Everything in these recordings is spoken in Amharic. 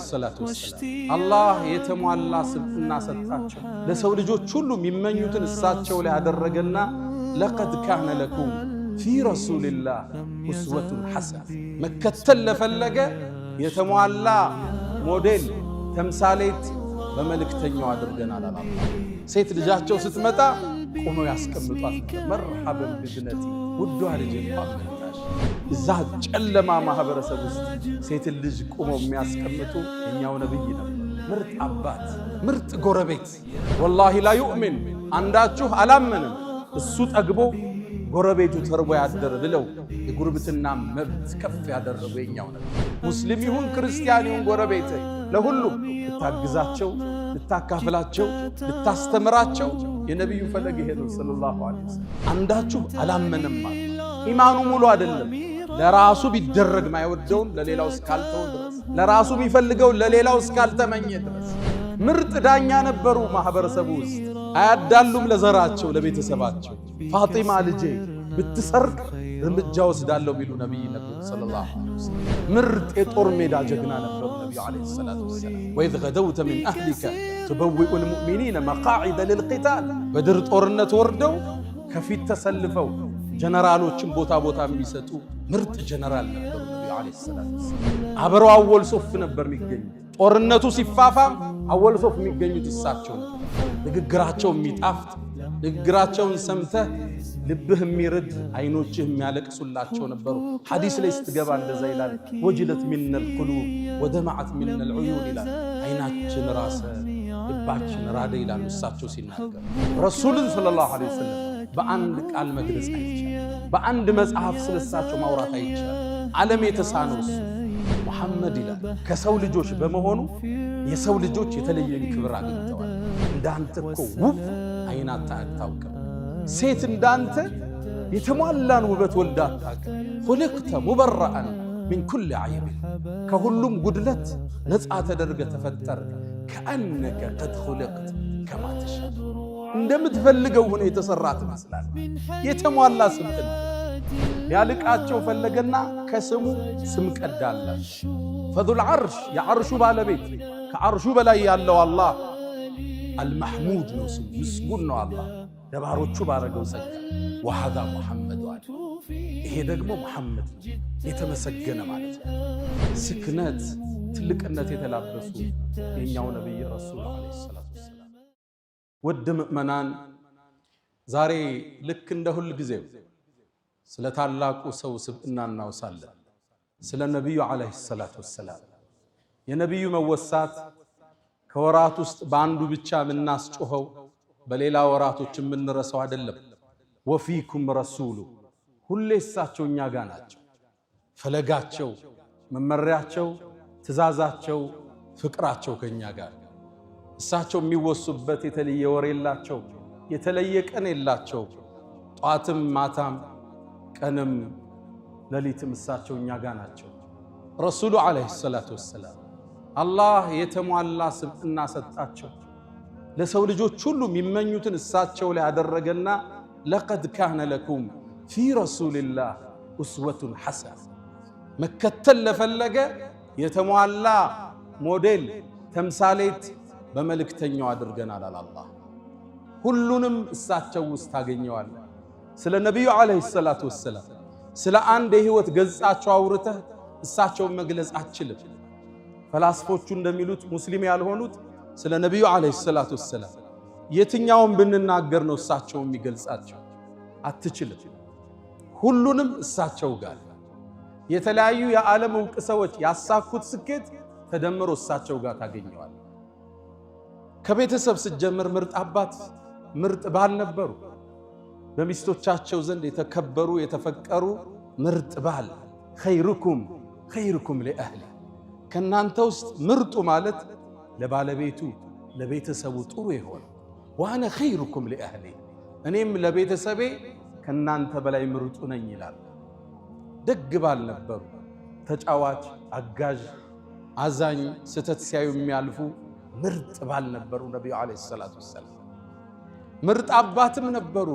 ሰላቱ ወሰላም አላህ የተሟላ ስብዕና ሰጣቸው ለሰው ልጆች ሁሉ የሚመኙትን እሳቸው ላይ ያደረገና ለቀድ ካነ ለኩም ፊ ረሱልላህ ኡስወቱን ሐሰና መከተል ለፈለገ የተሟላ ሞዴል ተምሳሌት በመልእክተኛው አድርገናል አላህ። ሴት ልጃቸው ስትመጣ ቆመው ያስቀምጧት መርሐበን ቢዝነቲ ውዷ ልጅ እንኳን እዛ ጨለማ ማህበረሰብ ውስጥ ሴት ልጅ ቆመው የሚያስቀምጡ የኛው ነብይ ነው። ምርጥ አባት፣ ምርጥ ጎረቤት። ወላሂ ላ ዩእሚን አንዳችሁ አላመንም እሱ ጠግቦ ጎረቤቱ ተርቦ ያደረ ብለው የጉርብትና መብት ከፍ ያደረጉ የኛው ነብይ። ሙስሊም ይሁን ክርስቲያን ይሁን ጎረቤት ለሁሉም ልታግዛቸው፣ ልታካፍላቸው፣ ልታስተምራቸው የነብዩ ፈለግ ሄደው ሰለላሁ ዐለይሂ ወሰለም። አንዳችሁ አላመንም ማለት ኢማኑ ሙሉ አይደለም። ለራሱ ቢደረግ ማይወደውን ለሌላው እስካልተው ድረስ ለራሱ የሚፈልገው ለሌላው እስካልተመኘ ድረስ ምርጥ ዳኛ ነበሩ ማህበረሰቡ ውስጥ። አያዳሉም ለዘራቸው ለቤተሰባቸው። ፋጢማ ልጄ ብትሰርቅ እርምጃ ወስዳለሁ ቢሉ ነብይ ነበሩ ሰለላሁ ዐለይሂ ወሰለም። ምርጥ የጦር ሜዳ ጀግና ነበሩ ነብዩ ዐለይሂ ሰላቱ ወሰላም። ወኢዝ ገደውተ ሚን አህሊከ ቱበዊኡ ልሙእሚኒነ መቃዒደ ልልቂታል። በድር ጦርነት ወርደው ከፊት ተሰልፈው ጀነራሎችን ቦታ ቦታ የሚሰጡ ምርጥ ጀነራል ነበሩ ነብዩ ዐለይሂ ሰላቱ ወሰላም። አብረው አወል ሶፍ ነበር የሚገኙት። ጦርነቱ ሲፋፋም አወል ሶፍ የሚገኙት እሳቸው። ንግግራቸው የሚጣፍጥ ንግግራቸውን ሰምተህ ልብህ የሚርድ አይኖችህ የሚያለቅሱላቸው ነበሩ። ሐዲስ ላይ ስትገባ እንደዛ ይላል፣ ወጅለት ሚነል ቁሉብ ወደመዐት ሚነል ዑዩን ይላል። አይናችን ራሰ ልባችን ራደ ይላሉ እሳቸው ሲናገሩ። ረሱልን ሰለላሁ ዐለይሂ ወሰለም በአንድ ቃል መግለጽ አይቻልም። በአንድ መጽሐፍ ስለሳቸው ማውራት አይቻልም። ዓለም የተሳነው እሱ ሙሐመድ ይላል። ከሰው ልጆች በመሆኑ የሰው ልጆች የተለየን ክብር አግኝተዋል። እንዳንተ እኮ ውብ አይናት አታውቅም። ሴት እንዳንተ የተሟላን ውበት ወልዳ አታውቅም። ኹልቅተ ሙበረአን ሚን ኩል ዐይብ ከሁሉም ጉድለት ነፃ ተደርገ ተፈጠር። ከአነከ ቀድ ኹልቅት ከማ ተሻእ እንደምትፈልገው ሆነ የተሰራ ትመስላል። የተሟላ ስምጥን ያልቃቸው ፈለገና ከስሙ ስም ቀዳላት። ፈዙል ዐርሽ የዐርሹ ባለቤት ከዐርሹ በላይ ያለው አላህ አልመሕሙድ ነው ስሙ፣ ምስጉን ነው አላህ ለባሮቹ ባረገው ጸጋ። ወሃዛ ሙሐመድ አለ ይሄ ደግሞ ሙሐመድ የተመሰገነ ማለት ነው። ስክነት ትልቅነት የተላበሱ የኛው ነብይ ረሱል ዐለይሂ ሰላቱ ወሰላም። ውድ ምእመናን ዛሬ ልክ እንደ ሁል ጊዜው ስለ ታላቁ ሰው ስብዕና እናውሳለን፣ ስለ ነብዩ ዐለይሂ ሰላቱ ወሰላም። የነብዩ መወሳት ከወራት ውስጥ በአንዱ ብቻ የምናስጮኸው በሌላ ወራቶች የምንረሳው አይደለም። ወፊኩም ረሱሉ ሁሌ እሳቸው እኛ ጋር ናቸው። ፈለጋቸው፣ መመሪያቸው፣ ትእዛዛቸው፣ ፍቅራቸው ከኛ ጋር። እሳቸው የሚወሱበት የተለየ ወር የላቸው፣ የተለየ ቀን የላቸው። ጧትም ማታም ቀንም ሌሊትም እሳቸው እኛ ጋር ናቸው። ረሱሉ ዐለይሂ ሰላቱ ወሰላም አላህ የተሟላ ስብዕና ሰጣቸው። ለሰው ልጆች ሁሉ የሚመኙትን እሳቸው ላይ ያደረገና ለቀድ ካነ ለኩም ፊ ረሱልላህ ኡስወቱን ሐሰና መከተል ለፈለገ የተሟላ ሞዴል ተምሳሌት በመልእክተኛው አድርገናል አላህ። ሁሉንም እሳቸው ውስጥ ታገኘዋል። ስለ ነብዩ ዐለይሂ ሰላቱ ወሰላም ስለ አንድ የህይወት ገጻቸው አውርተህ እሳቸውን መግለጽ አትችልም። ፈላስፎቹ እንደሚሉት ሙስሊም ያልሆኑት ስለ ነብዩ ዐለይሂ ሰላቱ ወሰላም የትኛውን ብንናገር ነው እሳቸውን የሚገልጻቸው? አትችልም። ሁሉንም እሳቸው ጋር የተለያዩ የዓለም ዕውቅ ሰዎች ያሳኩት ስኬት ተደምሮ እሳቸው ጋር ታገኘዋል። ከቤተሰብ ስትጀምር ምርጥ አባት፣ ምርጥ ባል ነበሩ። በሚስቶቻቸው ዘንድ የተከበሩ የተፈቀሩ ምርጥ ባል። ኸይሩኩም ሊአህሊ ከናንተ ውስጥ ምርጡ ማለት ለባለቤቱ ለቤተሰቡ ጥሩ የሆነ ዋነ ኸይሩኩም ሊአህሊ እኔም ለቤተሰቤ ከናንተ በላይ ምርጡ ነኝ ይላል። ደግ ባል ነበሩ። ተጫዋች፣ አጋዥ፣ አዛኝ፣ ስተት ሲያዩ የሚያልፉ ምርጥ ባል ነበሩ ነብዩ ዐለይሂ ሰላቱ ወሰላም። ምርጥ አባትም ነበሩ።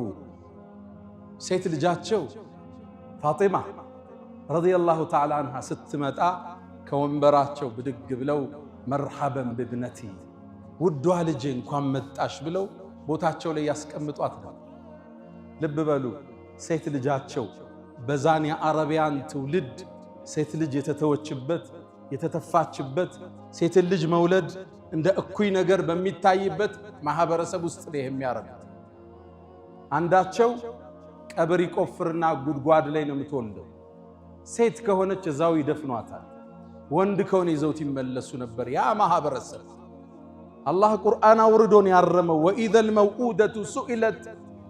ሴት ልጃቸው ፋጢማ ረዲየላሁ ተዓላ አንሃ ስትመጣ ከወንበራቸው ብድግ ብለው መርሐበን ብብነቲ ውዷ ልጄ እንኳን መጣሽ ብለው ቦታቸው ላይ ያስቀምጧት ነው። ልብ በሉ ሴት ልጃቸው በዛን የአረቢያን ትውልድ ሴት ልጅ የተተወችበት የተተፋችበት ሴት ልጅ መውለድ እንደ እኩይ ነገር በሚታይበት ማህበረሰብ ውስጥ ነው የሚያረጋት። አንዳቸው ቀብር ይቆፍርና ጉድጓድ ላይ ነው የምትወልደው። ሴት ከሆነች እዛው ይደፍኗታል። ወንድ ከሆነ ይዘውት ይመለሱ ነበር ያ ማህበረሰብ። አላህ ቁርአን አውርዶን ያረመው ወኢዘል መውኡደቱ ሱኢለት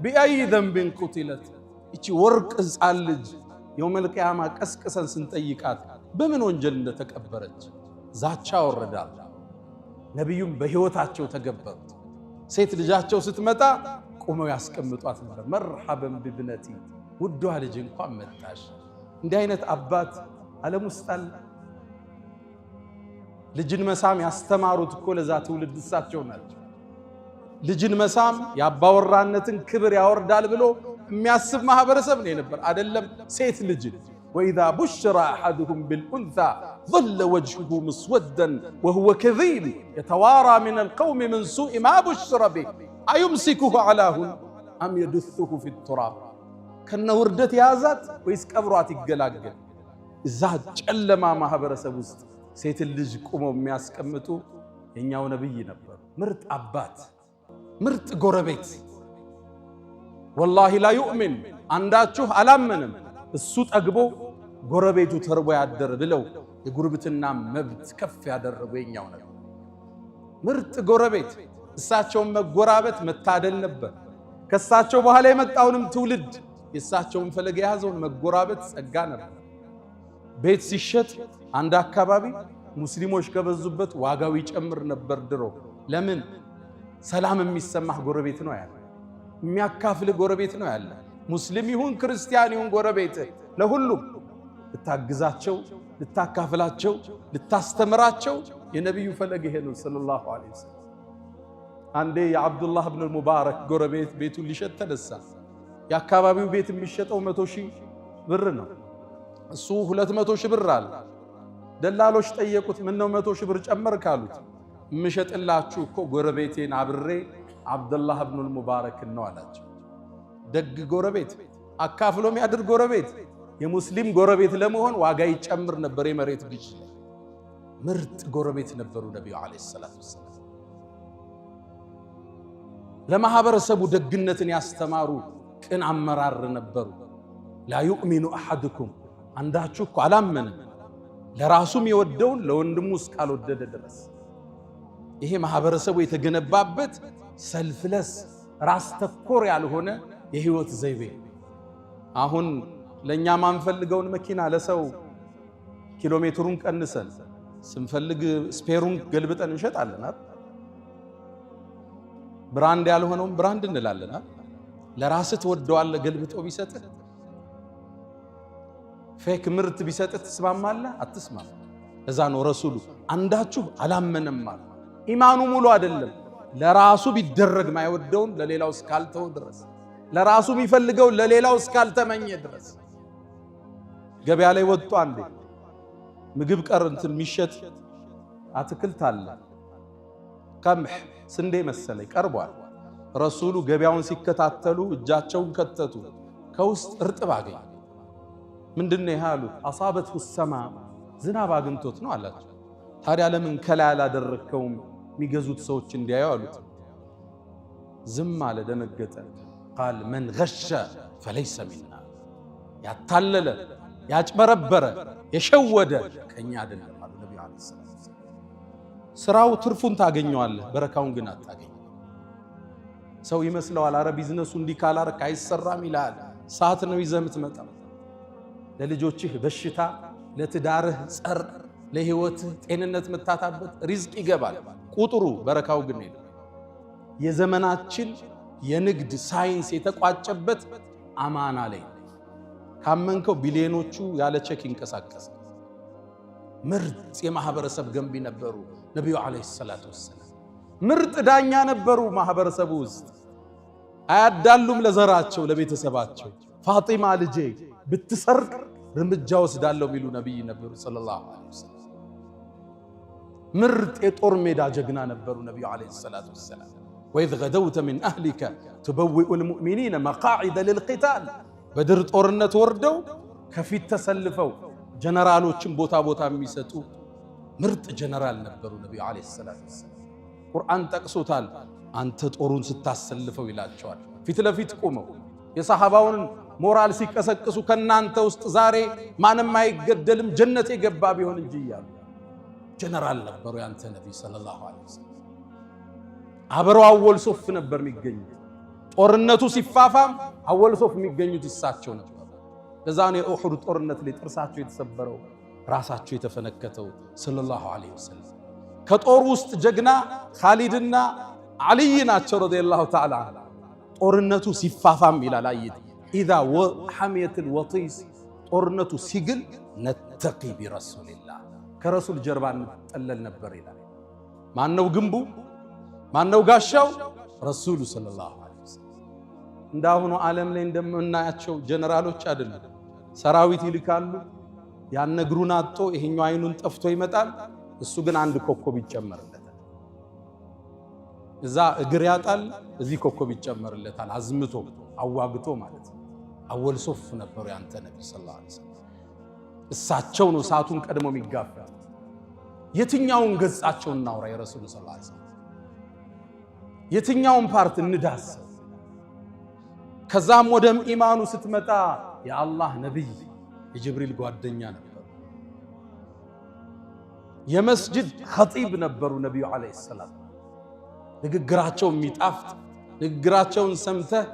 ቢአይ ዘንብን ቁትለት። እቺ ወርቅ ሕፃን ልጅ የውመል ቂያማ ቀስቅሰን ስንጠይቃት በምን ወንጀል እንደተቀበረች ዛቻ ወረዳል። ነቢዩም በህይወታቸው ተገበሩት። ሴት ልጃቸው ስትመጣ ቆመው ያስቀምጧት ነበር። መርሐበን ብብነቲ ውዷ ልጅ እንኳን መጣሽ። እንዲህ አይነት አባት ዓለም ውስጥ አለ? ልጅን መሳም ያስተማሩት እኮ ለዛ ትውልድ እሳቸው ናቸው። ልጅን መሳም የአባወራነትን ክብር ያወርዳል ብሎ የሚያስብ ማህበረሰብ ነው የነበር አይደለም። ሴት ልጅን ወኢዛ ቡሽራ አሐዱሁም ቢልኡንሳ ظل وجهه مسودا وهو كظيم يتوارى من القوم من سوء ما بشر به أيمسكه على هون أم يدثه في التراب ከነ ውርደት ያዛት ወይስ ቀብሯት ይገላገል? እዛ ጨለማ ማህበረሰብ ውስጥ ሴት ልጅ ቆመው የሚያስቀምጡ የኛው ነብይ ነበሩ። ምርጥ አባት፣ ምርጥ ጎረቤት። ወላሂ ላ ዩእሚን አንዳችሁ አላመንም እሱ ጠግቦ ጎረቤቱ ተርቦ ያደረ ብለው የጉርብትና መብት ከፍ ያደረጉ የኛው ነብይ ምርጥ ጎረቤት። እሳቸውን መጎራበት መታደል ነበር። ከእሳቸው በኋላ የመጣውንም ትውልድ የእሳቸውን ፈለግ የያዘውን መጎራበት ጸጋ ነበር። ቤት ሲሸጥ አንድ አካባቢ ሙስሊሞች ከበዙበት ዋጋው ይጨምር ነበር ድሮ። ለምን? ሰላም የሚሰማህ ጎረቤት ነው ያለ፣ የሚያካፍል ጎረቤት ነው ያለ። ሙስሊም ይሁን ክርስቲያን ይሁን ጎረቤት ለሁሉም ልታግዛቸው፣ ልታካፍላቸው፣ ልታስተምራቸው የነቢዩ ፈለግ ይሄ ነው ሰለላሁ ዐለይሂ ወሰለም። አንዴ የአብዱላህ ብን ሙባረክ ጎረቤት ቤቱን ሊሸጥ ተነሳ። የአካባቢው ቤት የሚሸጠው 100,000 ብር ነው። እሱ 200,000 ብር አለ። ደላሎች ጠየቁት፣ ምን ነው 100,000 ብር ጨመርክ አሉት። የምሸጥላችሁ እኮ ጎረቤቴን አብሬ አብዱላህ ብን ሙባረክ ነው አላቸው። ደግ ጎረቤት፣ አካፍሎ የሚያድር ጎረቤት፣ የሙስሊም ጎረቤት ለመሆን ዋጋ ይጨምር ነበር የመሬት ግዥ ላይ። ምርጥ ጎረቤት ነበሩ ነብዩ አለይሂ ሰላቱ ወሰላም። ለማህበረሰቡ ደግነትን ያስተማሩ ቅን አመራር ነበሩ። ላ ዩእሚኑ አሐዱኩም አንዳችሁ እኮ አላመንም ለራሱም የወደውን ለወንድሙ እስካልወደደ ድረስ። ይሄ ማህበረሰቡ የተገነባበት ሰልፍለስ ራስ ተኮር ያልሆነ የህይወት ዘይቤ። አሁን ለኛ ማንፈልገውን መኪና ለሰው ኪሎሜትሩን ቀንሰን ስንፈልግ ስፔሩን ገልብጠን እንሸጣለን። ብራንድ ያልሆነውን ብራንድ እንላለን። ለራስህ ትወደዋለህ ገልብጦ ቢሰጥህ። ፌክ ምርት ቢሰጥህ ትስማማለህ? አትስማማ። እዛ ነው ረሱሉ አንዳችሁ አላመነም ማለት ኢማኑ ሙሉ አይደለም። ለራሱ ቢደረግ ማይወደውን ለሌላው እስካልተው ድረስ፣ ለራሱ የሚፈልገው ለሌላው እስካልተመኘ ድረስ። ገበያ ላይ ወጡ አንዴ ምግብ ቀርንት የሚሸጥ አትክልት አለ። ቀምህ ስንዴ መሰለኝ ቀርቧል። ረሱሉ ገበያውን ሲከታተሉ እጃቸውን ከተቱ። ከውስጥ እርጥብ አገኙ። ምንድነው ይሄ አሉት። አሳበቱ ሰማ ዝናብ አግኝቶት ነው አላቸው። ታዲያ ለምን ከላይ አላደረከውም የሚገዙት ሰዎች እንዲያዩ አሉት። ዝም አለ፣ ደነገጠ። ቃል መን ገሸ ፈለይሰ ሚና ያታለለ ያጭበረበረ የሸወደ ከኛ አይደለም አሉ ነብዩ አለይሂ ሰላም። ስራው ትርፉን ታገኘዋለህ፣ በረካውን ግን አታገኝ። ሰው ይመስለዋል አረ ቢዝነሱ እንዲህ ካላረክ አይሰራም ይላል። ሰዓት ነው ይዘህ የምትመጣው። ለልጆችህ በሽታ፣ ለትዳርህ ጸር፣ ለህይወትህ ጤንነት መታታበት ሪዝቅ ይገባል። ቁጥሩ በረካው ግን የለም። የዘመናችን የንግድ ሳይንስ የተቋጨበት አማና ላይ ካመንከው ቢሊዮኖቹ ያለ ቼክ ይንቀሳቀስ። ምርጥ የማህበረሰብ ገንቢ ነበሩ ነብዩ አለይሂ ሰላቱ ወሰላም። ምርጥ ዳኛ ነበሩ ማህበረሰቡ ውስጥ። አያዳሉም ለዘራቸው ለቤተሰባቸው። ፋጢማ ልጄ ብትሰርቅ እርምጃ ወስዳለሁ የሚሉ ነብይ ነበሩ ሰለላሁ ዐለይሂ ወሰለም። ምርጥ የጦር ሜዳ ጀግና ነበሩ ነብዩ አለይሂ ሰላቱ ወሰላም። ወኢዝ ገደውተ ሚን አህሊከ ቱበዊኡል ሙእሚኒነ መቃዒደ ሊልቂታል። በድር ጦርነት ወርደው ከፊት ተሰልፈው ጀነራሎችን ቦታ ቦታ የሚሰጡ ምርጥ ጀነራል ነበሩ ነብዩ አለይሂ ሰላቱ ወሰላም። ቁርአን ጠቅሶታል። አንተ ጦሩን ስታሰልፈው ይላቸዋል። ፊት ለፊት ቆመው የሰሃባውን ሞራል ሲቀሰቅሱ ከናንተ ውስጥ ዛሬ ማንም አይገደልም ጀነት የገባ ቢሆን እንጂ እያሉ ጀነራል ነበሩ ያንተ ነብይ ሰለላሁ ዐለይሂ ወሰለም። አብረው አወል ሶፍ ነበር የሚገኙት። ጦርነቱ ሲፋፋም አወል ሶፍ የሚገኙት እሳቸው ነበር። ለዛ ነው የኡሁድ ጦርነት ላይ ጥርሳቸው የተሰበረው ራሳቸው የተፈነከተው ሰለላሁ ዐለይሂ ወሰለም። ከጦር ውስጥ ጀግና ኻሊድና አልይ ናቸው ረዲየላሁ ተዓላ። ጦርነቱ ሲፋፋም ይላል አይት ኢዛ ሐሚየቱል ወጢስ ጦርነቱ ሲግል ነተቂ ቢረሱልላህ ከረሱል ጀርባ እንጠለል ነበር ይላል። ማነው ግንቡ? ማነው ጋሻው? ረሱሉ ሰለላሁ ዐለይሂ ወሰለም። እንዳሁኑ ዓለም ላይ እንደምናያቸው ጀነራሎች አይደሉም። ሰራዊት ይልካሉ። ያን እግሩን አጥቶ ይሄኛው አይኑን ጠፍቶ ይመጣል። እሱ ግን አንድ ኮከብ ይጨመርለታል። እዛ እግር ያጣል፣ እዚህ ኮከብ ይጨመርለታል። አዝምቶ አዋግቶ ማለት ነው። አወል ሶፍ ነበሩ ያንተ ነብይ ሰለላሁ ዐለይሂ ወሰለም። እሳቸው ነው ሰዓቱን ቀድሞ የሚጋፈጥ። የትኛውን ገጻቸውን እናውራ? የረሱል ሰለላሁ ዐለይሂ ወሰለም የትኛውን ፓርት እንዳስ? ከዛም ወደ ኢማኑ ስትመጣ የአላህ ነብይ የጅብሪል ጓደኛ ነበሩ። የመስጂድ ኸጢብ ነበሩ ነብዩ አለይሂ ሰላም። ንግግራቸው የሚጣፍጥ ንግግራቸውን ሰምተህ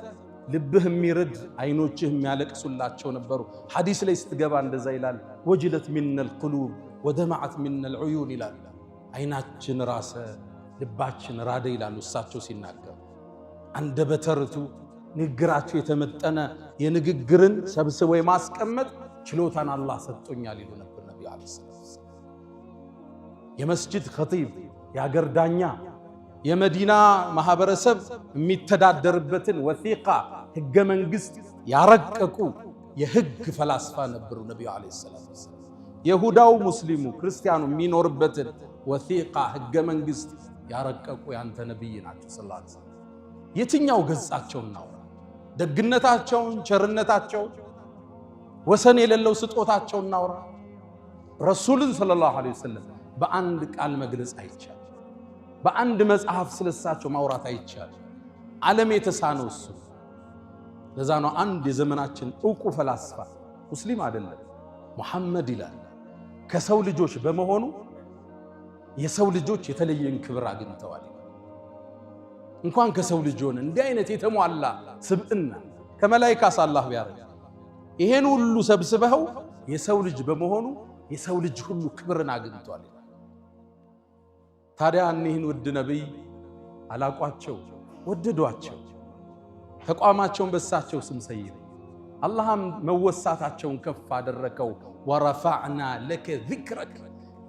ልብህ የሚርድ አይኖችህ የሚያለቅሱላቸው ነበሩ። ሐዲስ ላይ ስትገባ እንደዛ ይላል። ወጅለት ሚነል ቁሉብ ወደማዓት ሚነል ዑዩን ይላል። አይናችን ራሰ ልባችን ራደ ይላሉ እሳቸው ሲናገሩ። አንደበተ ርቱዕ ንግግራቸው የተመጠነ የንግግርን ሰብስቦ የማስቀመጥ ችሎታን አላህ ሰጥቶኛል ይሉ ነበር ነብዩ አለይሂ ሰላም። የመስጂድ ኸጢብ የአገር ዳኛ የመዲና ማህበረሰብ የሚተዳደርበትን ወሲቃ ህገ መንግስት ያረቀቁ የህግ ፈላስፋ ነበሩ ነብዩ አለይሂ ሰላም። ይሁዳው ሙስሊሙ ክርስቲያኑ የሚኖርበትን ወሲቃ ህገ መንግስት ያረቀቁ ያንተ ነብይ ናቸው ሰለላሁ ዐለይሂ ወሰለም። የትኛው ገጻቸውን ነው? ደግነታቸውን፣ ቸርነታቸውን፣ ወሰን የሌለው ስጦታቸውን እናውራ። ረሱልን ሰለላሁ ዐለይሂ ወሰለም በአንድ ቃል መግለጽ አይቻልም። በአንድ መጽሐፍ ስለሳቸው ማውራት አይቻልም። ዓለም የተሳነው እሱ። ለዛ ነው አንድ የዘመናችን ዕውቁ ፈላስፋ ሙስሊም አይደለም ሙሐመድ ይላል። ከሰው ልጆች በመሆኑ የሰው ልጆች የተለየን ክብር አግኝተዋል። እንኳን ከሰው ልጅ ሆነ እንዲህ አይነት የተሟላ ስብዕና ከመላእክት አላህ ቢያረግ ይሄን ሁሉ ሰብስበው የሰው ልጅ በመሆኑ የሰው ልጅ ሁሉ ክብርን አግኝቷል። ታዲያ እኒህን ውድ ነብይ አላቋቸው፣ ወደዷቸው፣ ተቋማቸውን በሳቸው ስም ሰይመው አላህም መወሳታቸውን ከፍ አደረከው። ወረፋዕና ለከ ዚክረክ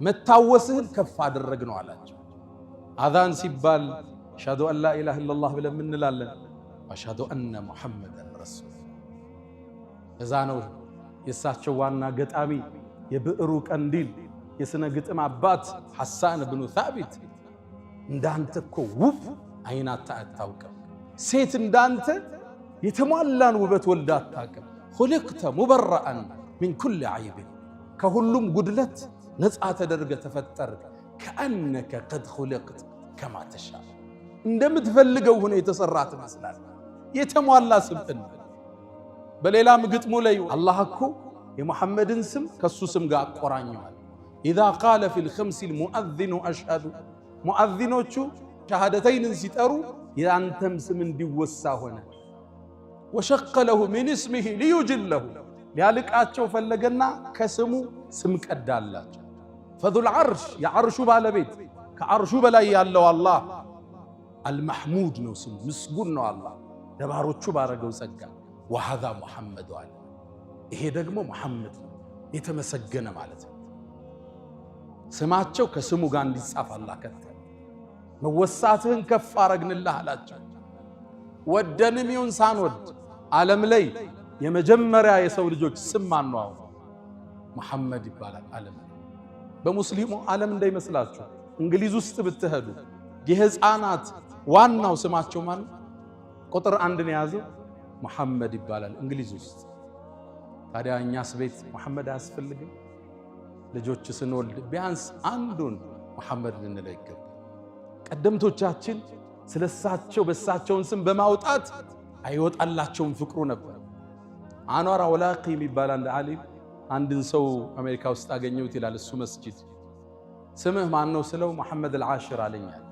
መታወስህን ከፍ አደረግ ነው አላቸው። አዛን ሲባል አሽሀዱ አን ላ ኢላሃ ኢለላህ ብለን እንላለን። አሽሀዱ አነ ሙሐመደን ረሱል። እዛ ነው የእሳቸው ዋና ገጣሚ የብዕሩ ቀንዲል የስነ ግጥም አባት ሐሳን ብኑ ሳቢት እንዳንተ እኮ ውብ አይናታ አታውቅም፣ ሴት እንዳንተ የተሟላን ውበት ወልዳ አታውቅም። ኹልቅተ ሙበረአን ሚን ኩል ዐይብ ከሁሉም ጉድለት ነፃ ተደርገ ተፈጠር። ከአነከ ቀድ ኹልቅት ከማ ተሻ እንደምትፈልገው ሆነ የተሰራ ትመስላል። የተሟላ ስብዕና። በሌላም ግጥሙ ላይ አላህ እኮ የሙሐመድን ስም ከሱ ስም ጋር አቆራኘዋል። ኢዛ ቃለ ፊል ኸምሲል ሙአዚኑ አሽሀዱ ሙአዚኖቹ ሸሃደተይንን ሲጠሩ የአንተም ስም እንዲወሳ ሆነ። ወሸቀ ለሁ ሚን እስሚሂ ሊዩጅለሁ ሊያልቃቸው ፈለገና ከስሙ ስም ቀዳላቸው። ፈዙል ዐርሽ የዐርሹ ባለቤት ከዐርሹ በላይ ያለው አላህ አልመሕሙድ ነው ስሙ፣ ምስጉን ነው አላህ ለባሮቹ ባረገው ጸጋ። ወሀዛ ሙሐመድ አለ ይሄ ደግሞ ሙሐመድ ነው የተመሰገነ ማለት ነው። ስማቸው ከስሙ ጋር እንዲጻፍ አላህ ከተለ። መወሳትህን ከፍ አረግንልህ አላቸው። ወደንም ይሁን ሳንወድ ዓለም ላይ የመጀመሪያ የሰው ልጆች ስም ማን ነው? ሙሐመድ ይባላል። ዓለም በሙስሊሙ ዓለም እንዳይመስላችሁ እንግሊዝ ውስጥ ብትሄዱ የህፃናት ዋናው ስማቸው ማን ቁጥር 1 ነው ያዘው መሐመድ ይባላል እንግሊዝ ውስጥ። ታዲያ እኛስ ቤት መሐመድ አያስፈልግም? ልጆች ስንወልድ ቢያንስ አንዱን መሐመድ ልንለው ይገባል። ቀደምቶቻችን ስለሳቸው በሳቸውን ስም በማውጣት አይወጣላቸውም ፍቅሩ ነበር። አንዋር አውላቂ የሚባል አንድ ዓሊም አንድን ሰው አሜሪካ ውስጥ አገኘሁት ይላል። እሱ መስጂድ ስምህ ማን ነው ስለው መሐመድ አልዓሽር አለኛል።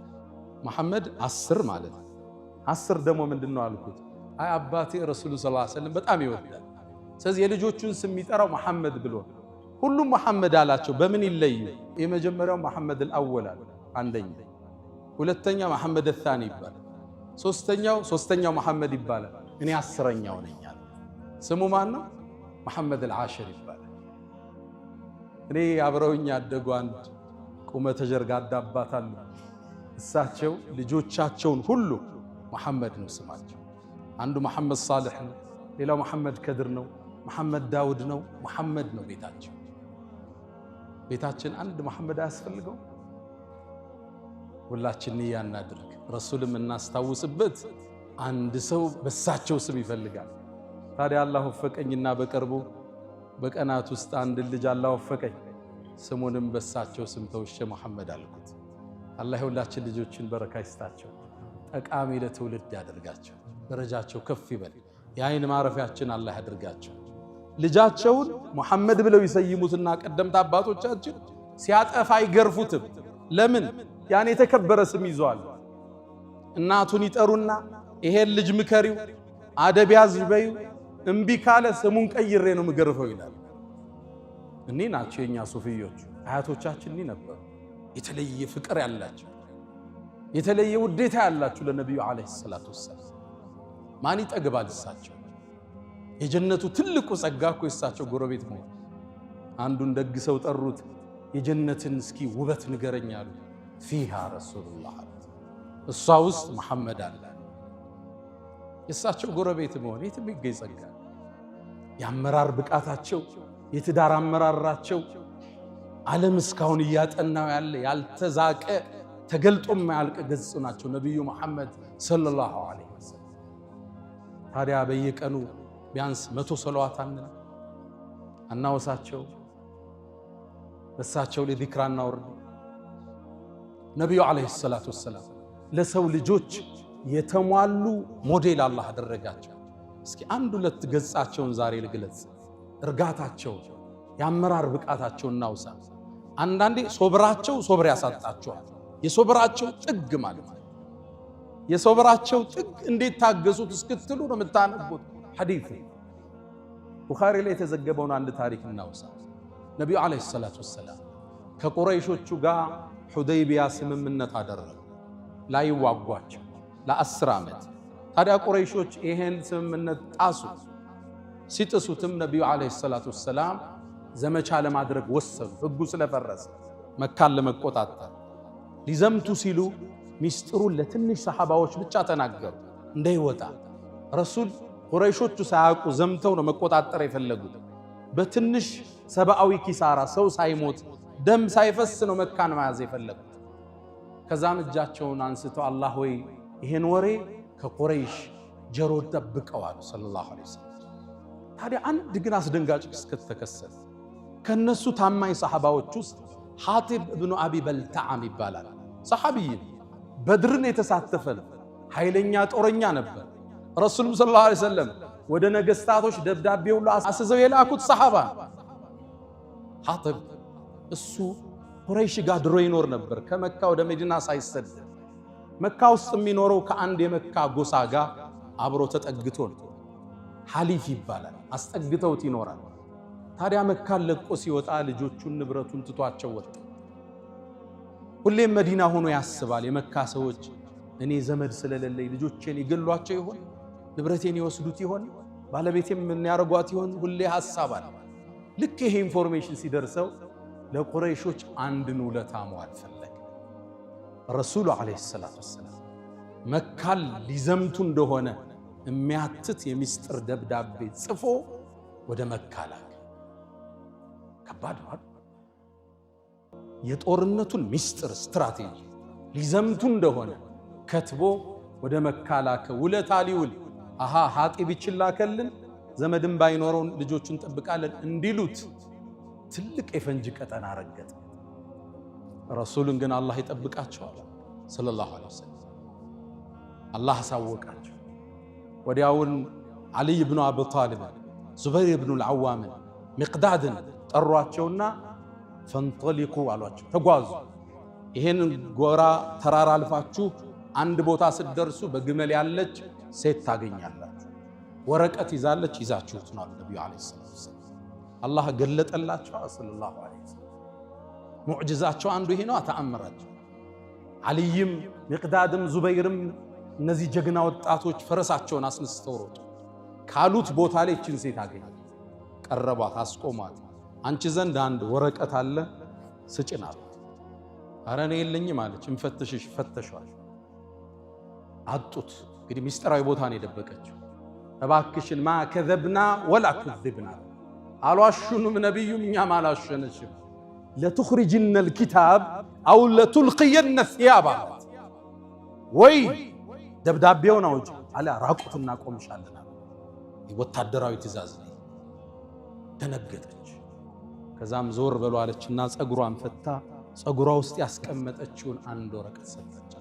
መሐመድ 10 ማለት 10 ደግሞ ምንድነው አልኩት። አይ አባቴ ረሱል ሰለላሁ ዐለይሂ ወሰለም በጣም ይወዳል፣ ስለዚህ የልጆቹን ስም የሚጠራው መሐመድ ብሎ ሁሉም መሐመድ አላቸው። በምን ይለዩ? የመጀመሪያው መሐመድ አልአወል አለ አንደኛ፣ ሁለተኛ መሐመድ الثاني ይባላል፣ ሶስተኛው መሐመድ ይባላል። እኔ 10ኛው ነኝ አለ። ስሙ ማን ነው? መሐመድ አልዓሽር ይባላል። እኔ አብረውኝ ያደጉ አንድ ቁመተ ጀርጋዳ አባት አሉ። እሳቸው ልጆቻቸውን ሁሉ መሐመድ ነው ስማቸው። አንዱ መሐመድ ሳልሕ ነው፣ ሌላው መሐመድ ከድር ነው፣ መሐመድ ዳውድ ነው። መሐመድ ነው ቤታቸው። ቤታችን አንድ መሐመድ አያስፈልገው? ሁላችን ንያ እናድርግ። ረሱልም እናስታውስበት። አንድ ሰው በሳቸው ስም ይፈልጋል። ታዲያ አላህ ወፈቀኝና በቅርቡ በቀናት ውስጥ አንድ ልጅ አላህ ወፈቀኝ። ስሙንም በሳቸው ስም ተውሼ መሐመድ አልኩት። አላህ የሁላችን ልጆችን በረካ ይስጣቸው፣ ጠቃሚ ለትውልድ ያደርጋቸው፣ ደረጃቸው ከፍ ይበል፣ የአይን ማረፊያችን አላህ ያደርጋቸው። ልጃቸውን መሐመድ ብለው ይሰይሙትና ቀደምት አባቶቻችን ሲያጠፋ አይገርፉትም። ለምን? ያን የተከበረ ስም ይዟል። እናቱን ይጠሩና ይሄን ልጅ ምከሪው፣ አደብ ያዝ በዩ፣ እምቢ ካለ ስሙን ቀይሬ ነው ምገርፈው ይላል። እኒህ ናቸው የኛ ሱፊዮች። አያቶቻችን እኒህ ነበሩ። የተለየ ፍቅር ያላቸው፣ የተለየ ውዴታ ያላቸው ለነብዩ አለይሂ ሰላቱ ወሰለም። ማን ይጠግባል እሳቸው? የጀነቱ ትልቁ ጸጋ እኮ እሳቸው ጎረቤት ነው። አንዱን ደግ ሰው ጠሩት። የጀነትን እስኪ ውበት ንገረኝ አሉ። ፊሃ ረሱሉላህ እሷ ውስጥ መሐመድ አለ። የእሳቸው ጎረቤት መሆን የትም ይገኝ ጸጋ። የአመራር ብቃታቸው፣ የትዳር አመራራቸው ዓለም እስካሁን እያጠናው ያለ ያልተዛቀ ተገልጦ የማያልቅ ገጽ ናቸው ነብዩ መሐመድ ሰለላሁ ዐለይሂ ወሰለም። ታዲያ በየቀኑ ቢያንስ 100 ሰለዋት አናወሳቸው፣ በሳቸው ላይ ዚክር እናወርድ። ነብዩ ዐለይሂ ሰላቱ ወሰላም ለሰው ልጆች የተሟሉ ሞዴል አላህ አደረጋቸው። እስኪ አንድ ሁለት ገጻቸውን ዛሬ ልግለጽ። እርጋታቸው፣ የአመራር ብቃታቸው እናውሳ። አንዳንዴ ሶብራቸው ሶብር ያሳጣቸዋል። የሶብራቸው ጥግ ማለት ነው። የሶብራቸው ጥግ እንዴት ታገሱት እስክትሉ ነው የምታነቡት። ሐዲስ ቡኻሪ ላይ የተዘገበውን አንድ ታሪክ እናውሳ። ነብዩ አለይሂ ሰላቱ ወሰላም ከቁረይሾቹ ጋር ሁደይቢያ ስምምነት አደረጉ ላይዋጓቸው ለ10 ዓመት። ታዲያ ቁረይሾች ይሄን ስምምነት ጣሱ። ሲጥሱትም ነብዩ አለይሂ ሰላቱ ወሰላም ዘመቻ ለማድረግ ወሰኑ። ህጉ ስለፈረሰ መካን ለመቆጣጠር ሊዘምቱ ሲሉ ሚስጥሩን ለትንሽ ሰሃባዎች ብቻ ተናገሩ እንዳይወጣ። ረሱል ቁረይሾቹ ሳያውቁ ዘምተው ነው መቆጣጠር የፈለጉት። በትንሽ ሰብአዊ ኪሳራ ሰው ሳይሞት ደም ሳይፈስ ነው መካን መያዝ የፈለጉት። ከዛም እጃቸውን አንስተው አላህ ወይ ይሄን ወሬ ከቁረይሽ ጀሮ ጠብቀው አሉ ሰለላሁ ዐለይሂ ወሰለም። ታዲያ አንድ ግን አስደንጋጭ ክስተት ተከሰተ። ከነሱ ታማኝ ሰሃባዎች ውስጥ ሐቲብ ኢብኑ አቢ በልተዓም ይባላል። ሰሃቢይ በድርን የተሳተፈ ኃይለኛ ጦረኛ ነበር። ረሱሉም ሰለላሁ ዐለይሂ ወሰለም ወደ ነገስታቶች ደብዳቤ ሁሉ አስዘው የላኩት ሰሃባ ሐቲብ። እሱ ቁረይሽ ጋር ድሮ ይኖር ነበር ከመካ ወደ መዲና ሳይሰደድ። መካ ውስጥ የሚኖረው ከአንድ የመካ ጎሳ ጋር አብሮ ተጠግቶ ነው። ሐሊፍ ይባላል። አስጠግተውት ይኖራል። ታዲያ መካን ለቆ ሲወጣ ልጆቹን ንብረቱን ትቷቸው ወጣ። ሁሌም መዲና ሆኖ ያስባል። የመካ ሰዎች እኔ ዘመድ ስለሌለኝ ልጆቼን ይገሏቸው ይሆን? ንብረቴን ይወስዱት ይሆን? ባለቤቴም ምን ያረጓት ይሆን? ሁሌ ሐሳብ አለ። ልክ ይሄ ኢንፎርሜሽን ሲደርሰው ለቁረይሾች አንድን ውለታ መዋል ፈለገ። ረሱሉ ዐለይሂ ሰላቱ ወሰላም መካን ሊዘምቱ እንደሆነ የሚያትት የሚስጥር ደብዳቤ ጽፎ ወደ መካ ላከ። ከባድ ነው። የጦርነቱን ሚስጥር ስትራቴጂ ሊዘምቱ እንደሆነ ከትቦ ወደ መካ ላከ። ውለታ ሊውል ሐጢብ ይችላከልን ዘመድም ባይኖረው ልጆቹን ጠብቃለን እንዲሉት ትልቅ የፈንጅ ቀጠና ረገጠ። ረሱልን ግን አላህ ይጠብቃቸዋል ሰለላሁ ዐለይሂ ወሰለም። አላህ አሳወቃቸው። ወዲያውን ዓሊይ ብኑ አቢ ጣሊብ፣ ዙበይር ብኑ አልዓዋም፣ ሚቅዳድን ጠሯቸውና ፈንጠሊቁ አሏቸው፣ ተጓዙ። ይሄን ጎራ ተራራ አልፋችሁ አንድ ቦታ ስትደርሱ በግመል ያለች ሴት ታገኛላችሁ፣ ወረቀት ይዛለች፣ ይዛችሁት ነው ነብዩ አለይሂ ሰላም። አላህ ገለጠላቸው ሰለላሁ ዐለይሂ ወሰለም። ሙዕጅዛቸው አንዱ ይሄ ነው፣ ተአምራቸው። ዓሊይም ሚቅዳድም ዙበይርም እነዚህ ጀግና ወጣቶች ፈረሳቸውን አስነስተው ሮጡ። ካሉት ቦታ ላይ እችን ሴት አገኙ። ቀረቧት፣ አስቆሟት። አንቺ ዘንድ አንድ ወረቀት አለ ስጭን አሉት። ኧረ እኔ የለኝም አለች። እንፈትሽሽ ፈተሿል፣ አጡት። እንግዲህ ሚስጥራዊ ቦታ ነው የደበቀችው። እባክሽን ማ ከዘብና ወላ ከዝብና አልዋሹንም፣ ነቢዩም እኛም አላሸነሽም። ለትኽሪጅነ ልኪታብ አው ለቱልቅየነ ሲያብ አላት። ወይ ደብዳቤውን አውጪ አለ፣ ራቁትና ቆምሻለን አለ። ወታደራዊ ትእዛዝ ነው። ደነገጠች። ከዛም ዞር በሉ አለችና ጸጉሯን ፈታ ጸጉሯ ውስጥ ያስቀመጠችውን አንድ ወረቀት ሰጠቻቸው።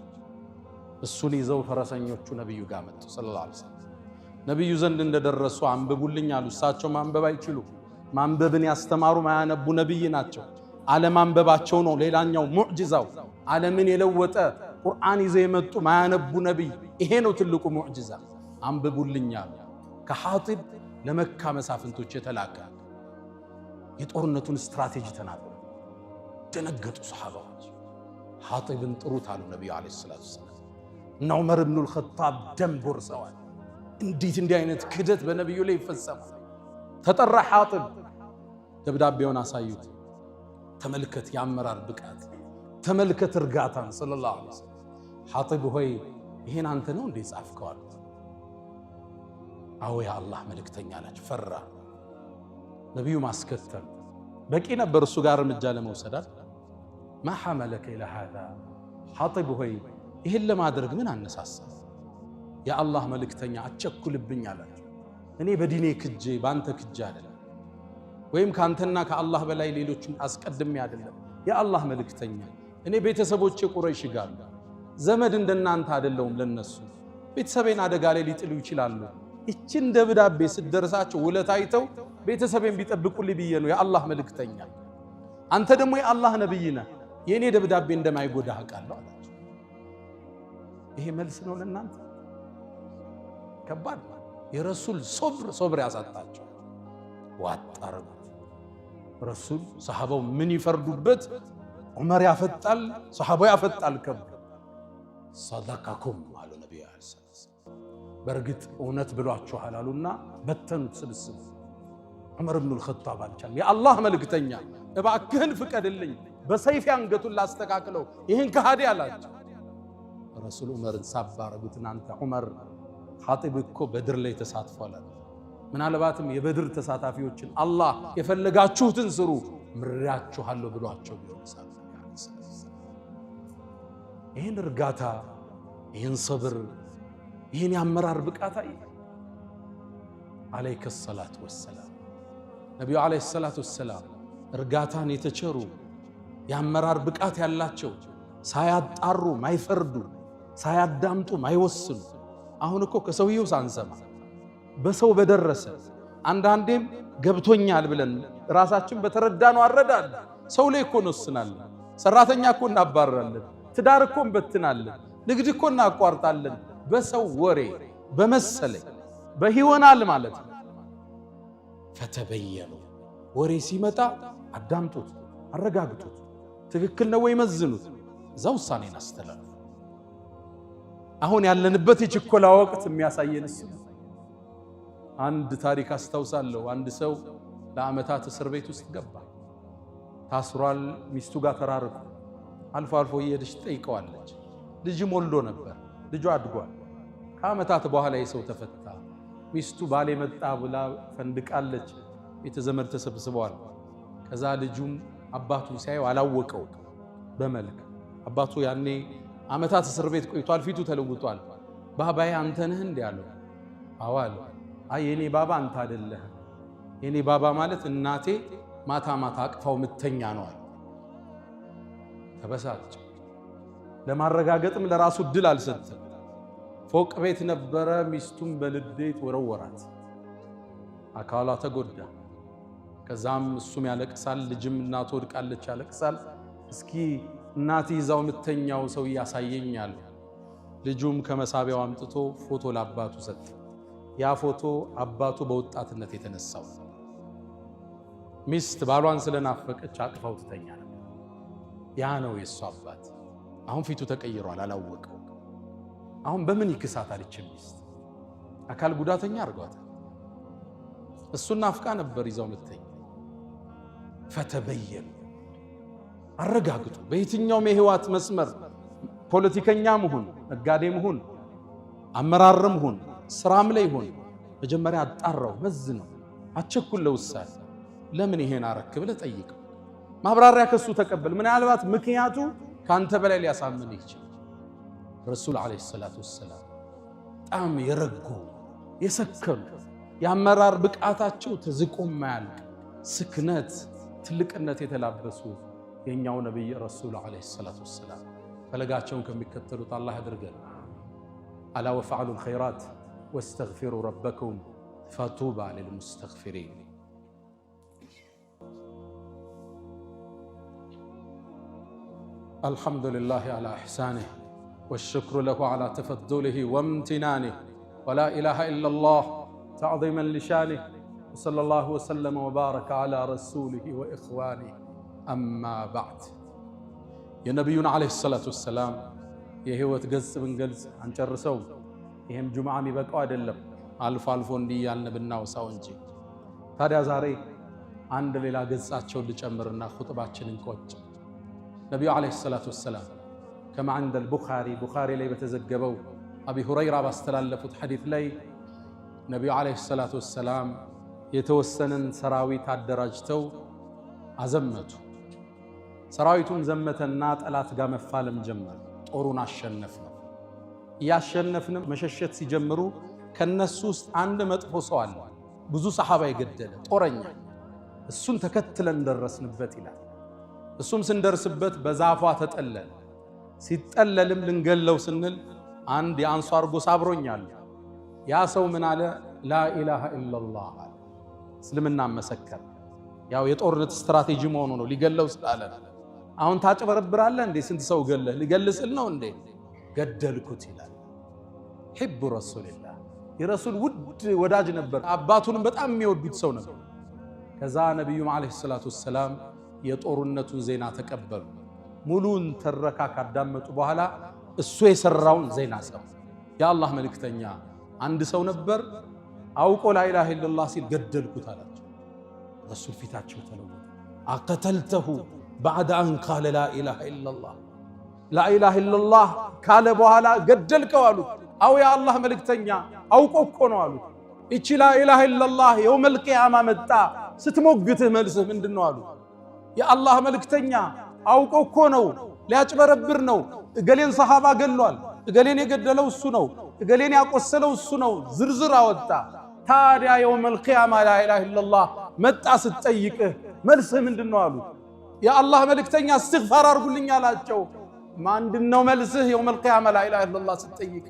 እሱን ይዘው ፈረሰኞቹ ነብዩ ጋር መጡ ሰለላሁ ዐለይሂ ወሰለም። ነብዩ ዘንድ እንደደረሱ አንብቡልኝ አሉ። እሳቸው ማንበብ አይችሉ፣ ማንበብን ያስተማሩ ማያነቡ ነብይ ናቸው። አለማንበባቸው ነው ሌላኛው ሙዕጅዛው። ዓለምን የለወጠ ቁርአን ይዘው የመጡ ማያነቡ ነብይ፣ ይሄ ነው ትልቁ ሙዕጅዛ። አንብቡልኝ አሉ። ከሐጢብ ለመካ መሳፍንቶች የተላከ የጦርነቱን ስትራቴጂ ተናገሩ። ደነገጡ ሰሃባዎች። ሐጢብን ጥሩት አሉ ነብዩ አለይሂ ሰላቱ ወሰላም። እና ዑመር ኢብኑ አልኸጣብ ደም ጎርሰዋል። እንዴት እንዲህ አይነት ክህደት በነብዩ ላይ ይፈጸማል? ተጠራ ሐጢብ። ደብዳቤውን አሳዩት። ተመልከት የአመራር ብቃት፣ ተመልከት እርጋታን ሰለላሁ ዐለይሂ ወሰለም። ሐጢብ ሆይ ይሄን አንተ ነው እንዴ ጻፍከው አሉት። አዎ ያ አላህ መልእክተኛ አላቸው። ፈራ። ነብዩ ማስከተል በቂ ነበር እሱ ጋር እርምጃ ለመውሰድ። ማ ሐመለከ ኢላ ሃዛ ሐጢብ ሆይ ይሄን ለማድረግ ምን አነሳሳ? የአላህ መልእክተኛ አትቸኩልብኝ አላቸው። እኔ በዲኔ ክጄ ባንተ ክጄ አይደለም፣ ወይም ካንተና ከአላህ በላይ ሌሎችን አስቀድሜ አይደለም። የአላህ መልእክተኛ እኔ ቤተሰቦቼ ቁረይሽ ጋር ዘመድ እንደናንተ አይደለሁም። ለነሱ ቤተሰቤን አደጋ ላይ ሊጥሉ ይችላሉ። እቺን ደብዳቤ ስትደርሳቸው ውለታ አይተው ቤተሰቤን ቢጠብቁልኝ ብዬ ነው የአላህ መልእክተኛ። አንተ ደግሞ የአላህ ነብይ ነህ፣ የኔ ደብዳቤ እንደማይጎዳህ አውቃለሁ አላቸው። ይሄ መልስ ነው ለእናንተ? ከባድ የረሱል ሶብር ያሳጣቸው። ዋጣረጉት ረሱል። ሰሃባው ምን ይፈርዱበት? ዑመር ያፈጣል፣ ሰሃባው ያፈጣል። ከብ ሰደቀኩም አሉ ነብዩ አለይሂ ሰላም። በእርግጥ እውነት ብሏችኋል አሉና በተኑት ስብስብ። ዑመር ኢብኑ አልኸጣብ አልቻለም። የአላህ መልእክተኛ እባክህን ፍቀድልኝ፣ በሰይፍ አንገቱን ላስተካክለው ይህን ከሃዲ አላቸው። ረሱል ዑመርን ሳባረጉት። እናንተ ዑመር ሐጢብ እኮ በድር ላይ ተሳትፏል። ምናልባትም የበድር ተሳታፊዎችን አላህ የፈለጋችሁትን ስሩ ምሪያችኋለሁ ብሏቸው ቢሆንሳል። ይህን እርጋታ፣ ይህን ሰብር፣ ይህን የአመራር ብቃት አለይከ ሰላት ወሰላም። ነቢዩ አለይሂ ሰላት ወሰላም እርጋታን የተቸሩ የአመራር ብቃት ያላቸው፣ ሳያጣሩ ማይፈርዱ፣ ሳያዳምጡ ማይወስኑ። አሁን እኮ ከሰውየው ሳንሰማ በሰው በደረሰ አንዳንዴም ገብቶኛል ብለን ራሳችን በተረዳነው አረዳል ሰው ላይ እኮ እንወስናለን። ሰራተኛ እኮ እናባረራለን፣ ትዳር እኮ እንበትናለን፣ ንግድ እኮ እናቋርጣለን። በሰው ወሬ በመሰለኝ በይሆናል ማለት ነው። ፈተበየኑ ወሬ ሲመጣ አዳምጡት፣ አረጋግጡት፣ ትክክል ነው ወይ መዝኑት፣ እዛ ውሳኔን አስተላልፉ። አሁን ያለንበት የችኮላ ወቅት የሚያሳየን እሱ። አንድ ታሪክ አስታውሳለሁ። አንድ ሰው ለዓመታት እስር ቤት ውስጥ ገባ። ታስሯል። ሚስቱ ጋር ተራርቆ አልፎ አልፎ እየሄደች ጠይቀዋለች። ልጅም ወልዶ ነበር። ልጁ አድጓል። ከዓመታት በኋላ የሰው ተፈታ። ሚስቱ ባሌ መጣ ብላ ፈንድቃለች። ቤተ ዘመድ ተሰብስበዋል። ከዛ ልጁም አባቱን ሲያየው አላወቀው በመልክ አባቱ ያኔ ዓመታት እስር ቤት ቆይቷል። ፊቱ ተለውጧል። ባባዬ አንተ ነህ እንዴ አለው። አዋል አይ የኔ ባባ አንተ አይደለህ፣ የኔ ባባ ማለት እናቴ ማታ ማታ አቅፋው ምተኛ ነው አለ። ተበሳጨ። ለማረጋገጥም ለራሱ ድል አልሰጠም። ፎቅ ቤት ነበረ። ሚስቱን በልዴት ወረወራት። አካሏ ተጎዳ። ከዛም እሱም ያለቅሳል፣ ልጅም እናቱ ወድቃለች ያለቅሳል። እስኪ እናቴ ይዛው ምተኛው ሰው ያሳየኛል። ልጁም ከመሳቢያው አምጥቶ ፎቶ ለአባቱ ሰጠ። ያ ፎቶ አባቱ በወጣትነት የተነሳው። ሚስት ባሏን ስለናፈቀች አቅፋው ትተኛ ነበር። ያ ነው የሱ አባት። አሁን ፊቱ ተቀይሯል፣ አላወቀው። አሁን በምን ይክሳታል? እቺ ሚስት አካል ጉዳተኛ አርጓታል። እሱን ናፍቃ ነበር ይዛው ምተኛ። ፈተበየኑ አረጋግጡ። በየትኛውም የህይወት መስመር ፖለቲከኛም ሁን፣ ነጋዴም ሁን፣ አመራርም ሁን፣ ስራም ላይ ሁን፣ መጀመሪያ አጣራው፣ መዝነው፣ አቸኩል ለውሳኔ። ለምን ይሄን አረክ ብለህ ጠይቀው። ማብራሪያ ከሱ ተቀበል። ምናልባት ምክንያቱ ካንተ በላይ ሊያሳምን ይችላል። ረሱል አለይሂ ሰላቱ ወሰላም በጣም የረጉ የሰከኑ የአመራር ብቃታቸው ተዝቆ ማያልቅ ስክነት ትልቅነት የተላበሱ የኛው ነብይ ረሱል አለይሂ ሰላቱ ወሰላም ፈለጋቸውን ከሚከተሉት አላህ ያድርገን። አላ ወፈዐሉ الخيرات واستغفروا ربكم فطوبى للمستغفرين። الحمد لله على إحسانه والشكر له على تفضله وامتنانه ولا إله إلا الله تعظيما لشانه وصلى الله وسلم وبارك على رسوله وإخوانه أما بعد. يا نبينا عليه الصلاة والسلام የህይወት ገጽ ብንገልጽ አንጨርሰው። ይሄም ጁምዓ የሚበቃው አይደለም፣ አልፎ አልፎ እንዲህ ያልን ብናወሳው እንጂ። ታዲያ ዛሬ አንድ ሌላ ገጻቸውን ልጨምርና ኹጥባችንን ቆጭ። ነብዩ አለይሂ ሰላቱ ወሰላም ከማ عند ቡኻሪ ላይ በተዘገበው አቢ ሁረይራ ባስተላለፉት ሐዲስ ላይ ነብዩ አለይሂ ሰላቱ ወሰላም የተወሰነን ሰራዊት አደራጅተው አዘመቱ። ሰራዊቱን ዘመተና ጠላት ጋር መፋለም ጀመረ። ጦሩን አሸነፍነው። ያሸነፍንም መሸሸት ሲጀምሩ ከነሱ ውስጥ አንድ መጥፎ ሰው አለ፣ ብዙ ሰሃባ የገደለ ጦረኛ። እሱን ተከትለን ደረስንበት ይላል። እሱም ስንደርስበት በዛፏ ተጠለለ። ሲጠለልም ልንገለው ስንል አንድ የአንሷር ጎሳ አብሮኛል። ያ ሰው ምን አለ? ላኢላሃ ኢላላህ አለ። እስልምና መሰከረ። ያው የጦርነት ስትራቴጂ መሆኑ ነው፣ ሊገለው ስላለ። አሁን ታጭበረብራለህ እንዴ? ስንት ሰው ገለህ ሊገልስል ነው እንዴ? ገደልኩት ይላል። ሒቡ ረሱልላህ የረሱል ውድ ወዳጅ ነበር። አባቱንም በጣም የሚወዱት ሰው ነበር። ከዛ ነብዩም አለይሂ ሰላቱ ወሰላም የጦርነቱን ዜና ተቀበሉ። ሙሉን ተረካ ካዳመጡ በኋላ እሱ የሰራውን ዜና ሰሙ። የአላህ መልእክተኛ አንድ ሰው ነበር አውቆ ላኢላሃ ኢላላህ ሲል ገደልኩት አላቸው። ረሱል ፊታቸው ተለወጠ። አቀተልተሁ بعد أن قال لا إله إلا الله لا إله إلا الله ካለ በኋላ ገደልከው አሉት። አው ያ አላህ መልእክተኛ አውቆ እኮ ነው አሉት። እቺ ላ ኢላሃ ኢላላህ የውመል ቂያማ መጣ ስትሞግትህ መልስህ ምንድነው አሉት። ያ አላህ መልእክተኛ አውቆ እኮ ነው፣ ሊያጭበረብር ነው። እገሌን ሰሃባ ገሏል፣ እገሌን የገደለው እሱ ነው፣ እገሌን ያቆሰለው እሱ ነው። ዝርዝር አወጣ። ታዲያ የውመል ቂያማ ላ ኢላሃ ኢላላህ መጣ ስትጠይቅህ መልስህ ምንድነው አሉት። የአላህ መልእክተኛ እስትግፋር አድርጉልኝ አላቸው። ማንድነው መልስህ? የውመል ቂያማ ላ ኢላሃ ኢላላህ ስትጠይቅ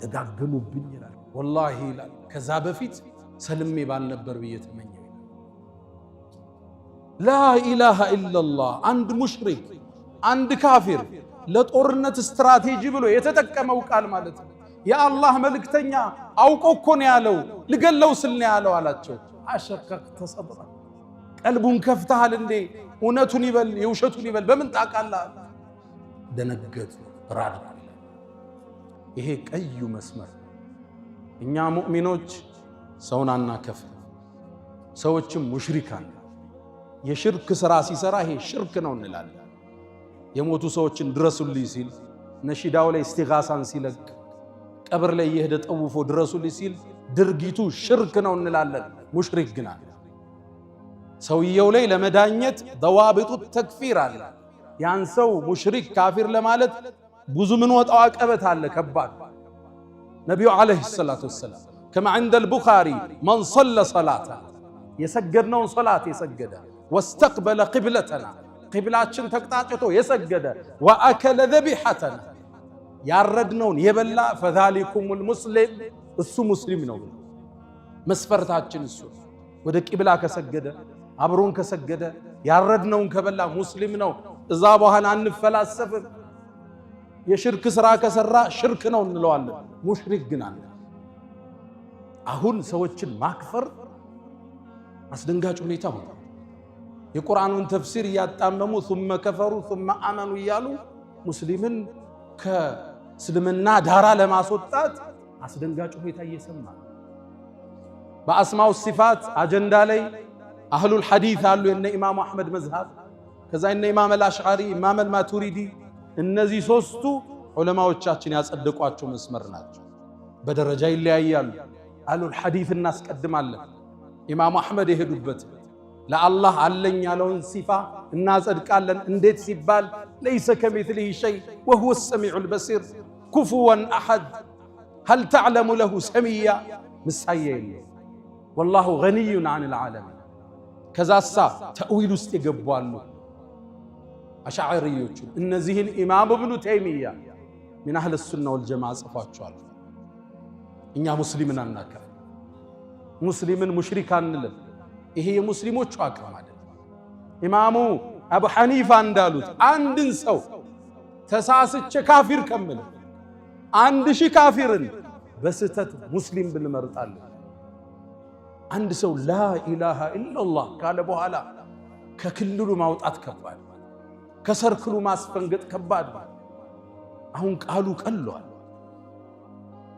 ደጋገሙብኝ ይላል። ወላሂ ይላል ከዛ በፊት ሰልሜ ባልነበር ብዬ ተመኘሁ። ላ ኢላሃ ኢላላህ አንድ ሙሽሪክ አንድ ካፊር ለጦርነት ስትራቴጂ ብሎ የተጠቀመው ቃል ማለት ነው። የአላህ መልእክተኛ አውቆ እኮ ነው ያለው፣ ልገለው ስል ነው ያለው አላቸው። አሸከክተ ሰብራ ቀልቡን ከፍተሃል እንዴ? እውነቱን ይበል የውሸቱን ይበል በምን ታውቃለህ? ደነገጡ። ራድ ይሄ ቀዩ መስመር። እኛ ሙእሚኖች ሰውን አናከፍር፣ ሰዎችም ሙሽሪካን የሽርክ ስራ ሲሰራ ይሄ ሽርክ ነው እንላለን። የሞቱ ሰዎችን ድረሱልኝ ሲል ነሺዳው ላይ እስቲጋሳን ሲለቅ ቀብር ላይ የሄደ ጠውፎ ድረሱልኝ ሲል ድርጊቱ ሽርክ ነው እንላለን። ሙሽሪክ ግን አለ። ሰውየው ላይ ለመዳኘት ضوابط التكفير አለ። ያን ሰው ሙሽሪክ ካፊር ለማለት ብዙ ምን ወጣው አቀበት አለ ከባድ። ነብዩ አለይሂ ሰላቱ ወሰለም كما عند البخاري من صلى صلاة የሰገድነውን ሶላት የሰገደ واستقبل قبلتنا قبلاتችን ተቅጣጭቶ የሰገደ واكل ذبيحتنا ያረድነውን የበላ فذلكم المسلم እሱ ሙስሊም ነው። መስፈርታችን እሱ ወደ ቂብላ ከሰገደ አብሮን ከሰገደ ያረድነውን ከበላ ሙስሊም ነው። እዛ በኋላ አንፈላሰፍም። የሽርክ ስራ ከሰራ ሽርክ ነው እንለዋለን። ሙሽሪክ ግን አለ። አሁን ሰዎችን ማክፈር አስደንጋጭ ሁኔታ ሆነ። የቁርአኑን ተፍሲር እያጣመሙ ثم كفروا ثم آمنوا እያሉ ሙስሊምን ከእስልምና ዳራ ለማስወጣት አስደንጋጭ ሁኔታ እየሰማ በአስማው ሲፋት አጀንዳ ላይ አህሉል ሐዲስ አሉ። የነ ኢማሙ አህመድ መዝሃብ ከዛ የነ ኢማም አልአሽዓሪ ኢማም አልማቱሪዲ እነዚህ ሶስቱ ዑለማዎቻችን ያጸደቋቸው መስመር ናቸው። በደረጃ ይለያያሉ። አህሉል ሐዲስ እናስቀድማለን። ኢማሙ አህመድ የሄዱበት ለአላህ አለኝ ያለውን ሲፋ እናጸድቃለን። እንዴት ሲባል ለይሰ ከሚስሊሂ ሸይ ወሁወ ሰሚዑል በሲር ኩፉወን አሐድ هل تعلم له سميا مسايا والله غني عن العالمين ከዛሳ ተእዊል ውስጥ ይገባሉ አሽዓሪዮች። እነዚህን ኢማም ኢብኑ ተይሚያ من اهل السنه والجماعه ጽፏቸዋል። እኛ ሙስሊምን አናከፍ ሙስሊምን ሙሽሪክ አንልም። ይሄ የሙስሊሞቹ አቋም አይደለም። ኢማሙ አቡ ሐኒፋ እንዳሉት አንድን ሰው ተሳስቼ ካፊር ከመለ 1000 ካፊርን በስተት ሙስሊም ብንመርጣለን። አንድ ሰው ላ ኢላሃ ኢላላህ ካለ በኋላ ከክልሉ ማውጣት ከባድ፣ ከሰርክሉ ማስፈንገጥ ከባድ። አሁን ቃሉ ቀሏል።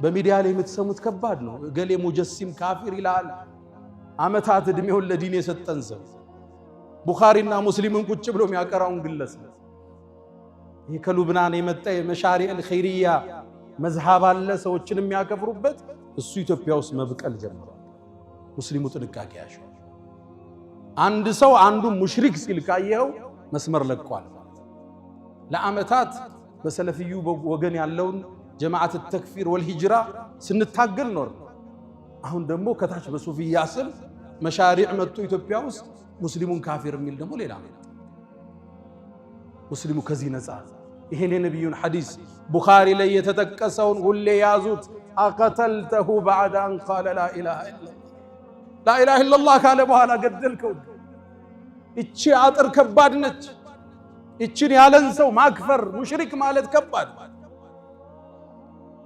በሚዲያ ላይ የምትሰሙት ከባድ ነው። እገሌ ሙጀሲም ካፊር ይላል። አመታት እድሜውን ለዲን የሰጠን ሰው ቡኻሪና ሙስሊምን ቁጭ ብሎ የሚያቀራውን ግለሰብ ይሄ ከሉብናን የመጣ የመሻሪዕ الخيرية መዝሃብ አለ ሰዎችን የሚያከፍሩበት። እሱ ኢትዮጵያ ውስጥ መብቀል ጀምሯል። ሙስሊሙ ጥንቃቄ ያሻው። አንድ ሰው አንዱ ሙሽሪክ ሲል ካየው መስመር ለቋል። ለአመታት በሰለፊዩ ወገን ያለውን ጀማዓት التكفير والهجرة ስንታገል ኖር። አሁን ደግሞ ከታች በሱፊያ ስም መሻሪዕ መጥቶ ኢትዮጵያ ውስጥ ሙስሊሙን ካፊር የሚል ደግሞ ሌላ ነው። ሙስሊሙ ከዚህ ነፃ። ይሄን የነብዩን ሐዲስ ቡኻሪ ላይ የተጠቀሰውን ሁሌ ያዙት። አቀተልተሁ بعد ان قال لا اله الا الله لا اله الا الله ካለ በኋላ ገደልከው። እቺ አጥር ከባድ ነች። እቺን ያለን ሰው ማክፈር ሙሽሪክ ማለት ከባድ።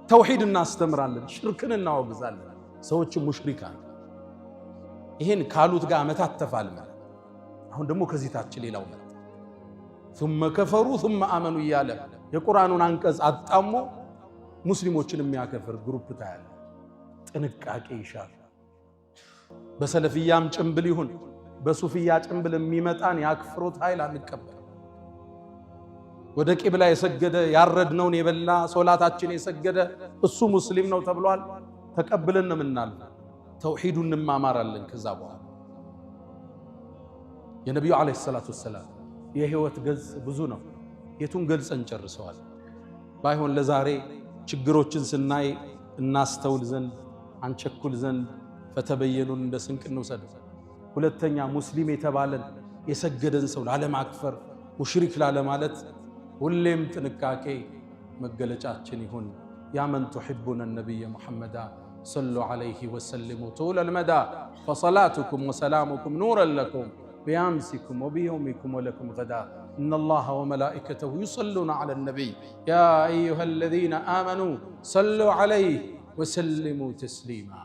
ተውሂድ እናስተምራለን፣ ሽርክን እናወግዛለን። ሰዎች ሙሽሪክ አለ ይሄን ካሉት ጋር አመታት ተፋልመ። አሁን ደግሞ ከዚህ ታች ሌላው መጣ። ثم كفروا ثم آمنوا እያለ የቁርአኑን አንቀጽ አጣሞ ሙስሊሞችን የሚያከፍር ግሩፕ ታያለ። ጥንቃቄ ይሻል። በሰለፊያም ጭምብል ይሁን በሱፊያ ጭምብል የሚመጣን ያክፍሮት ኃይል አንቀበል። ወደ ቂብላ የሰገደ ያረድነውን የበላ ሶላታችን የሰገደ እሱ ሙስሊም ነው ተብሏል። ተቀብለን ነው ምናል። ተውሂዱን እንማማራለን። ከዛ በኋላ የነብዩ አለይሂ ሰላቱ ወሰለም የህይወት ገጽ ብዙ ነው። የቱን ገልጸን ጨርሰዋል። ባይሆን ለዛሬ ችግሮችን ስናይ እናስተውል ዘንድ አንቸኩል ዘንድ ፈተበየኑን እንደ ስንቅ እንውሰድ። ሁለተኛ ሙስሊም የተባለን የሰገደን ሰው ላለማክፈር ሙሽሪክ ላለማለት ሁሌም ጥንቃቄ መገለጫችን ይሁን። ያ መን تحبون النبي محمد صلوا عليه وسلموا طول المدى فصلاتكم وسلامكم نورا لكم بأمسكم وبيومكم ولكم غدا إن الله وملائكته يصلون على النبي يا أيها الذين آمنوا صلوا عليه وسلموا تسليما.